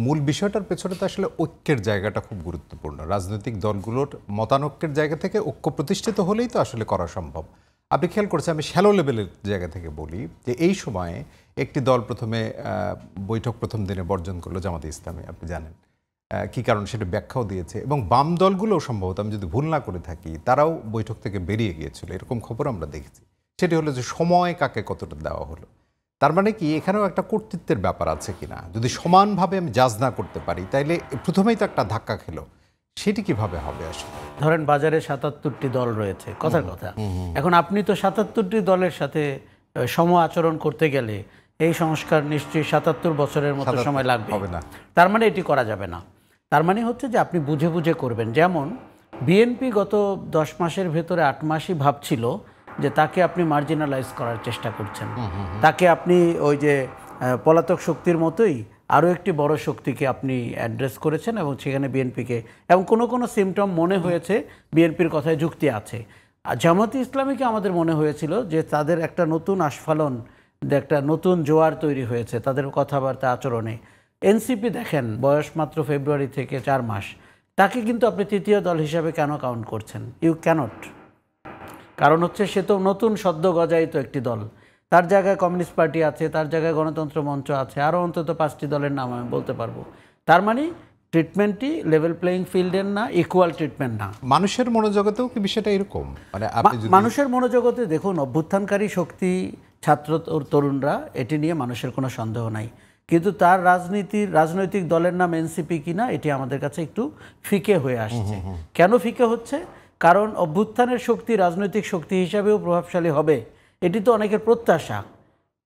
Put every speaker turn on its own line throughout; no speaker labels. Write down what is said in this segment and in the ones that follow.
মূল বিষয়টার পেছনে তো আসলে ঐক্যের জায়গাটা খুব গুরুত্বপূর্ণ। রাজনৈতিক দলগুলোর মতানৈক্যের জায়গা থেকে ঐক্য প্রতিষ্ঠিত হলেই তো আসলে করা সম্ভব। আপনি খেয়াল করেছেন, আমি শ্যালো লেভেলের জায়গা থেকে বলি যে এই সময়ে একটি দল প্রথমে বৈঠক প্রথম দিনে বর্জন করলো, জামাতে ইসলামী, আপনি জানেন কী কারণ সেটা ব্যাখ্যাও দিয়েছে, এবং বাম দলগুলোও সম্ভবত, আমি যদি ভুল না করে থাকি, তারাও বৈঠক থেকে বেরিয়ে গিয়েছিল, এরকম খবর আমরা দেখেছি। সেটি হলো যে সময় কাকে কতটা দেওয়া হলো। তার মানে কি এখানেও একটা কর্তৃত্বের ব্যাপার আছে কিনা, যদি সমানভাবে আমি জাজ না করতে পারি তাইলে প্রথমেই তো একটা ধাক্কা খেলো, সেটি কিভাবে হবে আসলে?
ধরেন বাজারে ৭৭টি দল রয়েছে, কথার কথা। এখন আপনি তো ৭৭টি দলের সাথে সম আচরণ করতে গেলে এই সংস্কার নিশ্চয়ই ৭৭ বছরের মতো সময় লাগবে,
হবে না।
তার মানে এটি করা যাবে না। তার মানে হচ্ছে যে আপনি বুঝে বুঝে করবেন। যেমন বিএনপি গত 10 মাসের ভেতরে 8 মাসই ভাবছিল যে তাকে আপনি মার্জিনালাইজ করার চেষ্টা করছেন, তাকে আপনি ওই যে পলাতক শক্তির মতোই আরও একটি বড় শক্তিকে আপনি অ্যাড্রেস করেছেন, এবং সেখানে বিএনপিকে, এবং কোনো কোনো সিমটম মনে হয়েছে বিএনপির কথায় যুক্তি আছে। আর জামাতে ইসলামীকে আমাদের মনে হয়েছিল যে তাদের একটা নতুন আস্ফালন, একটা নতুন জোয়ার তৈরি হয়েছে তাদের কথাবার্তা আচরণে। এনসিপি দেখেন, বয়স মাত্র ফেব্রুয়ারি থেকে 4 মাস, তাকে কিন্তু আপনি তৃতীয় দল হিসাবে কেন কাউন্ট করছেন? You can't. কারণ হচ্ছে সে তো নতুন সদ্য গজায়িত একটি দল, তার জায়গায় কমিউনিস্ট পার্টি আছে, তার জায়গায় গণতন্ত্র মঞ্চ আছে, আরও অন্তত 5টি দলের নাম আমি বলতে পারবো। তার মানে ট্রিটমেন্টটি লেভেল প্লেয়িং ফিল্ডের না, ইকুয়াল ট্রিটমেন্ট না।
মানুষের মনোজগতেও কি বিষয়টা এরকম? মানে
মানুষের মনোজগতে দেখুন, অভ্যুত্থানকারী শক্তি, ছাত্র তরুণরা, এটি নিয়ে মানুষের কোনো সন্দেহ নাই। কিন্তু তার রাজনৈতিক দলের নাম এনসিপি কিনা, এটি আমাদের কাছে একটু ফিকে হয়ে আসছে। কেন ফিকে হচ্ছে? কারণ অভ্যুত্থানের শক্তি রাজনৈতিক শক্তি হিসাবেও প্রভাবশালী হবে, এটি তো অনেকের প্রত্যাশা,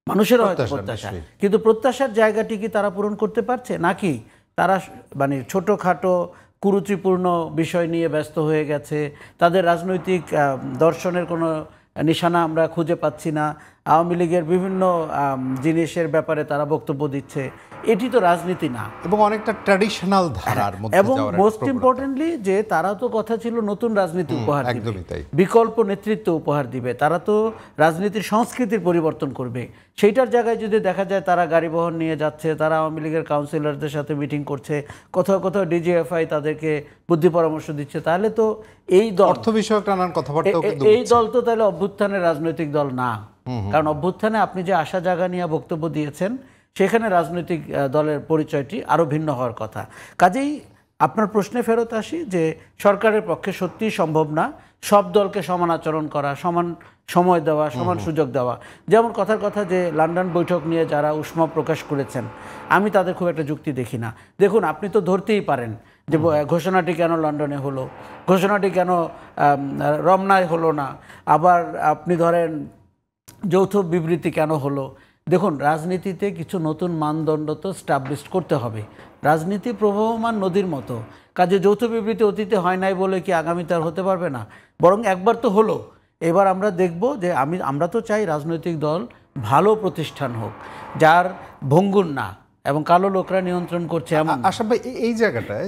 মানুষেরও হয়তো প্রত্যাশা। কিন্তু প্রত্যাশার জায়গাটি কি তারা পূরণ করতে পারছে, নাকি তারা মানে ছোটোখাটো কুরুচিপূর্ণ বিষয় নিয়ে ব্যস্ত হয়ে গেছে? তাদের রাজনৈতিক দর্শনের কোনো নিশানা আমরা খুঁজে পাচ্ছি না। আওয়ামী লীগের বিভিন্ন জিনিসের ব্যাপারে তারা বক্তব্য দিচ্ছে, এটি তো রাজনীতি না,
এবং অনেকটা ট্র্যাডিশনাল ধারার মধ্যে।
এবং মোস্ট ইম্পর্টেন্টলি যে তারা তো কথা ছিল নতুন রাজনীতি উপহার দিবে, বিকল্প নেতৃত্ব উপহার দিবে, তারা তো রাজনীতির সংস্কৃতির পরিবর্তন করবে। সেইটার জায়গায় যদি দেখা যায় তারা গাড়ি বহন নিয়ে যাচ্ছে, তারা আওয়ামী লীগের কাউন্সিলরদের সাথে মিটিং করছে, কোথাও কোথাও ডিজিএফআই তাদেরকে বুদ্ধি পরামর্শ দিচ্ছে, তাহলে তো এই দল,
অর্থ বিষয়ক নানান কথাবার্তা,
এই দল তো তাহলে অভ্যুত্থানের রাজনৈতিক দল না। কারণ অভ্যুত্থানে আপনি যে আশা জাগা নিয়ে বক্তব্য দিয়েছেন, সেখানে রাজনৈতিক দলের পরিচয়টি আরও ভিন্ন হওয়ার কথা। কাজেই আপনার প্রশ্নে ফেরত আসি যে সরকারের পক্ষে সত্যিই সম্ভব না সব দলকে সমান আচরণ করা, সমান সময় দেওয়া, সমান সুযোগ দেওয়া। যেমন কথার কথা যে লন্ডন বৈঠক নিয়ে যারা উষ্মা প্রকাশ করেছেন, আমি তাদের খুব একটা যুক্তি দেখি না। দেখুন, আপনি তো ধরতেই পারেন যে ঘোষণাটি কেন লন্ডনে হলো, ঘোষণাটি কেন রমনায় হলো না, আবার আপনি ধরেন যৌথ বিবৃতি কেন হলো। দেখুন, রাজনীতিতে কিছু নতুন মানদণ্ড তো স্টাবলিশ করতে হবে। রাজনীতি প্রবাহমান নদীর মতো, কাজে যৌথ বিবৃতি অতীতে হয় নাই বলে কি আগামীতে আর হতে পারবে না? বরং একবার তো হলো, এবার আমরা দেখব যে আমরা তো চাই রাজনৈতিক দল ভালো প্রতিষ্ঠান হোক, যার ভঙ্গুর না এবং কালো লোকরা নিয়ন্ত্রণ করছে এমন।
আশা ভাই, এই জায়গাটায়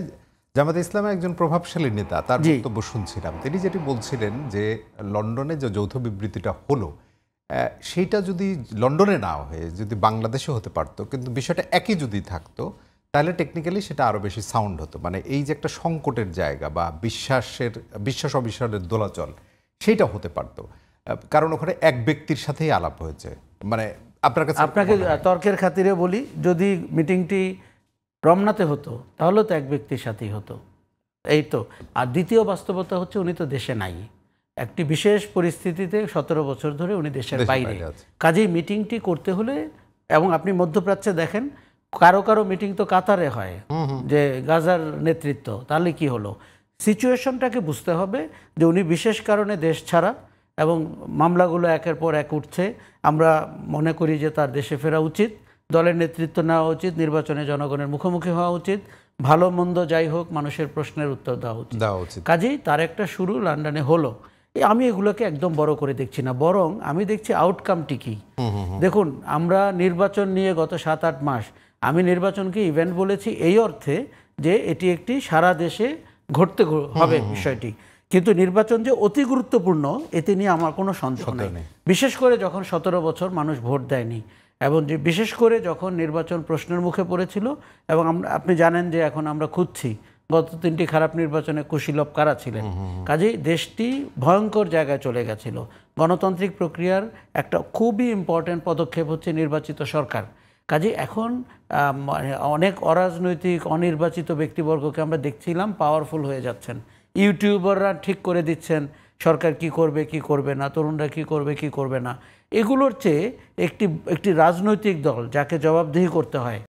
জামাতে ইসলামের একজন প্রভাবশালী নেতা, তার বক্তব্য শুনছিলাম, তিনি যেটি বলছিলেন যে লন্ডনে যে যৌথ বিবৃতিটা হলো, সেইটা যদি লন্ডনে না হয়ে যদি বাংলাদেশে হতে পারতো, কিন্তু বিষয়টা একই যদি থাকতো, তাহলে টেকনিক্যালি সেটা আরও বেশি সাউন্ড হতো। মানে এই যে একটা সংকটের জায়গা বা বিশ্বাস অবিশ্বাসের দোলাচল, সেইটা হতে পারতো। কারণ ওখানে এক ব্যক্তির সাথেই আলাপ হয়েছে। মানে আপনাকে
তর্কের খাতিরে বলি, যদি মিটিংটি রমনাতে হতো তাহলে তো এক ব্যক্তির সাথেই হতো, এই তো। আর দ্বিতীয় বাস্তবতা হচ্ছে উনি তো দেশে নাই, একটি বিশেষ পরিস্থিতিতে 17 বছর ধরে উনি দেশের বাইরে। কাজেই মিটিংটি করতে হলে, এবং আপনি মধ্যপ্রাচ্যে দেখেন কারো কারো মিটিং তো কাতারে হয়, যে গাজার নেতৃত্ব, তাহলে কি হলো? সিচুয়েশনটাকে বুঝতে হবে যে উনি বিশেষ কারণে দেশ ছাড়া, এবং মামলাগুলো একের পর এক উঠছে। আমরা মনে করি যে তার দেশে ফেরা উচিত, দলের নেতৃত্ব নেওয়া উচিত, নির্বাচনে জনগণের মুখোমুখি হওয়া উচিত, ভালো মন্দ যাই হোক মানুষের প্রশ্নের উত্তর দেওয়া উচিত। কাজেই তার একটা শুরু লন্ডনে হলো। আমি এগুলোকে একদম বড় করে দেখছি না, বরং আমি দেখছি আউটকামটি কি। দেখুন, আমরা নির্বাচন নিয়ে গত 7-8 মাস, আমি নির্বাচনকে ইভেন্ট বলেছি এই অর্থে যে এটি একটি সারা দেশে ঘটতে হবে বিষয়টি, কিন্তু নির্বাচন যে অতি গুরুত্বপূর্ণ এতে নিয়ে আমার কোনো সন্দেহ নেই। বিশেষ করে যখন 17 বছর মানুষ ভোট দেয়নি, এবং যে বিশেষ করে যখন নির্বাচন প্রশ্নের মুখে পড়েছিল এবং আপনি জানেন যে এখন আমরা খুঁজছি গত 3টি খারাপ নির্বাচনে কুশীলব কারা ছিলেন। কাজেই দেশটি ভয়ঙ্কর জায়গায় চলে গেছিল। গণতান্ত্রিক প্রক্রিয়ার একটা খুবই ইম্পর্ট্যান্ট পদক্ষেপ হচ্ছে নির্বাচিত সরকার। কাজেই এখন অনেক অরাজনৈতিক অনির্বাচিত ব্যক্তিবর্গকে আমরা দেখছিলাম পাওয়ারফুল হয়ে যাচ্ছেন। ইউটিউবাররা ঠিক করে দিচ্ছেন সরকার কি করবে কি করবে না, তরুণরা কি করবে কি করবে না। এগুলোর চেয়ে একটি রাজনৈতিক দল যাকে জবাবদিহি করতে হয়